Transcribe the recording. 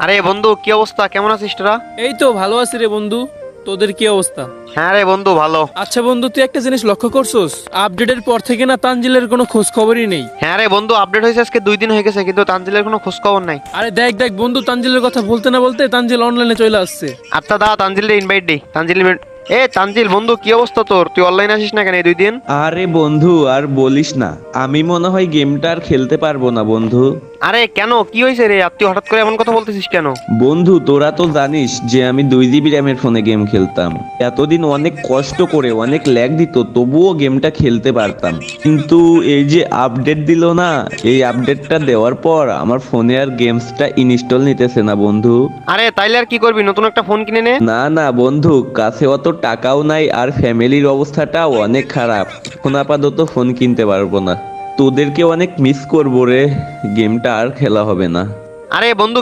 আরে বন্ধু, কি অবস্থা? কেমন আছিস তোরা? এই তো ভালো আছি রে বন্ধু। তোদের কি অবস্থা? হ্যাঁ রে বন্ধু, ভালো। আচ্ছা বন্ধু, তুই একটা জিনিস লক্ষ্য করছোস? আপডেটের পর থেকে না তানজিলের কোনো খোঁজ খবরই নেই। হ্যাঁ রে বন্ধু, আপডেট হয়েছে আজকে 2 দিন হয়ে গেছে, কিন্তু তানজিলের কোনো খোঁজ খবর নাই। আরে দেখ দেখ বন্ধু, তানজিলের কথা বলতে না বলতে তানজিল অনলাইনে চলে আসছে। আচ্ছা দা, তানজিলের ইনভাইট দেই। তানজিল বন্ধু, কি অবস্থা তোর? তুই অনলাইন আসিস না কেন এই 2 দিন? আরে বন্ধু আর বলিস না, আমি মনে হয় গেমটা আর খেলতে পারবো না বন্ধু। আরে কেন, কি হয়েছে রে? আর তুই হঠাৎ করে এমন কথা বলতেছিস কেন? বন্ধু তোরা তো জানিস যে আমি 2 জিবি র্যামের ফোনে গেম খেলতাম। এতদিন অনেক কষ্ট করে অনেক ল্যাগ দিত, তবুও গেমটা খেলতে পারতাম। কিন্তু এই যে আপডেট দিল না, এই আপডেটটা দেওয়ার পর আমার ফোনে আর গেমসটা ইনস্টল নিতেছে না বন্ধু। আরে তাইলে আর কি করবি, নতুন একটা ফোন কিনে নে। না না বন্ধু, কাছে অত টাকাও নাই আর ফ্যামিলির অবস্থাটাও অনেক খারাপ। এখন আপাতত ফোন কিনতে পারবো না। তোদেরকে অনেক মিস করবো রে, গেমটা আর খেলা হবে না। আরে বন্ধু,